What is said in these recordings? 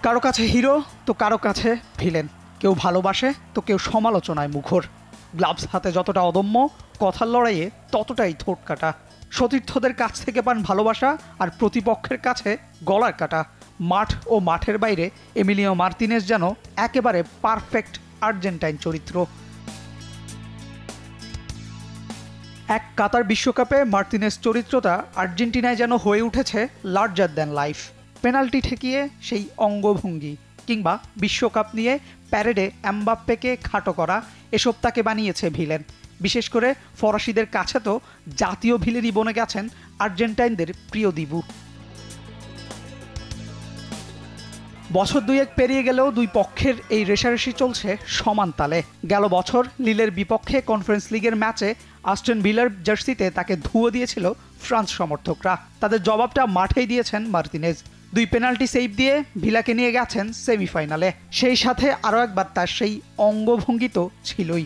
কারো কাছে হিরো তো কারো কাছে ভিলেন, কেউ ভালোবাসে তো কেউ সমালোচনায় মুখর। গ্লাভস হাতে যতটা অদম্য, কথার লড়াইয়ে ততটাই ঠোঁট কাটা। সতীর্থদের কাছ থেকে পান ভালোবাসা, আর প্রতিপক্ষের কাছে গলার কাটা। মাঠ ও মাঠের বাইরে এমিলিও মার্তিনেজ যেন একেবারে পারফেক্ট আর্জেন্টাইন চরিত্র। এক কাতার বিশ্বকাপে মার্তিনেজ চরিত্রটা আর্জেন্টিনায় যেন হয়ে উঠেছে লার্জার দ্যান লাইফ। পেনাল্টি ঠেকিয়ে সেই অঙ্গভঙ্গি, কিংবা বিশ্বকাপ নিয়ে প্যারেডে এমবাপ্পেকে খাটো করা, এসব তাকে বানিয়েছে ভিলেন। বিশেষ করে ফরাসিদের কাছে তো জাতীয় ভিলেনই বনে গেছেন আর্জেন্টাইনদের প্রিয় দিবু। বছর দুয়েক পেরিয়ে গেলেও দুই পক্ষের এই রেষারেষি চলছে সমান তালে। গেল বছর লিলের বিপক্ষে কনফারেন্স লিগের ম্যাচে আস্টন ভিলার জার্সিতে তাকে ধুয়ো দিয়েছিল ফ্রান্স সমর্থকরা। তাদের জবাবটা মাঠেই দিয়েছেন মার্তিনেজ। দুই পেনাল্টি সেভ দিয়ে ভিলাকে নিয়ে গেছেন সেমিফাইনালে। সেই সাথে আরও একবার তার সেই অঙ্গভঙ্গি তো ছিলই।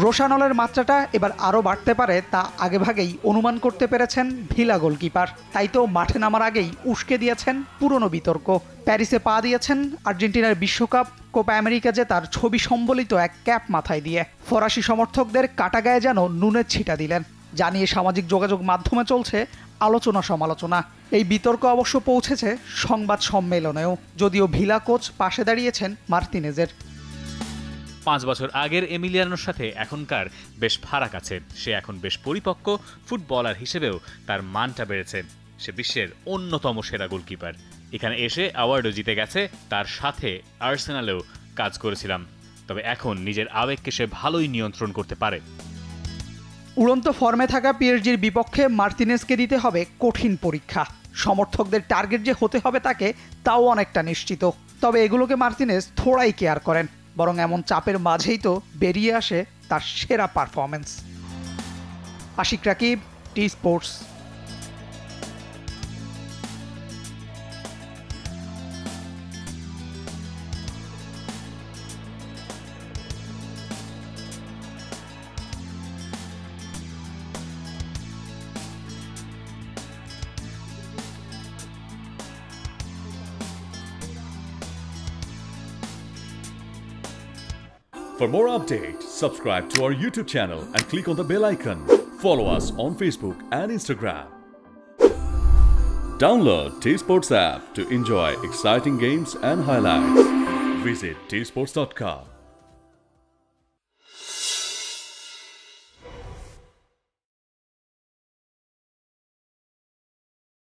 রোশানলের মাত্রাটা এবার আরও বাড়তে পারে তা আগেভাগেই অনুমান করতে পেরেছেন ভিলা গোলকিপার। তাই তো মাঠে নামার আগেই উস্কে দিয়েছেন পুরনো বিতর্ক। প্যারিসে পা দিয়েছেন আর্জেন্টিনার বিশ্বকাপ কোপা আমেরিকা জেতার ছবি সম্বলিত এক ক্যাপ মাথায় দিয়ে। ফরাসি সমর্থকদের কাটা গায়ে যেন নুনের ছিটা দিলেন। জানিয়ে সামাজিক যোগাযোগ মাধ্যমে চলছে আলোচনা সমালোচনা। এই বিতর্ক অবশ্য পৌঁছেছে সংবাদ সম্মেলনেও, যদিও ভিলা কোচ পাশে দাঁড়িয়েছেন মার্তিনেজের। 5 বছর আগের এমিলিয়ানোর সাথে এখনকার বেশ ফারাক আছে। সে এখন বেশ পরিপক্ক ফুটবলার হিসেবেও তার মানটা বেড়েছে। সে বিশ্বের অন্যতম সেরা গোলকিপার। এখানে এসে অ্যাওয়ার্ডও জিতে গেছে। তার সাথে আর্সেনালেও কাজ করেছিলাম। তবে এখন নিজের আবেগকে সে ভালোই নিয়ন্ত্রণ করতে পারে। উড়ন্ত ফর্মে থাকা পিএসজির বিপক্ষে মার্তিনেজকে দিতে হবে কঠিন পরীক্ষা। সমর্থকদের টার্গেট যে হতে হবে তাকে, তাও অনেকটা নিশ্চিত। তবে এগুলোকে মার্তিনেজ থোড়াই কেয়ার করেন, বরং এমন চাপের মাঝেই তো বেরিয়ে আসে তার সেরা performance. Ashik Rakib, T Sports. For more updates, subscribe to our YouTube channel and click on the bell icon. Follow us on Facebook and Instagram. Download T-Sports app to enjoy exciting games and highlights. Visit tsports.com.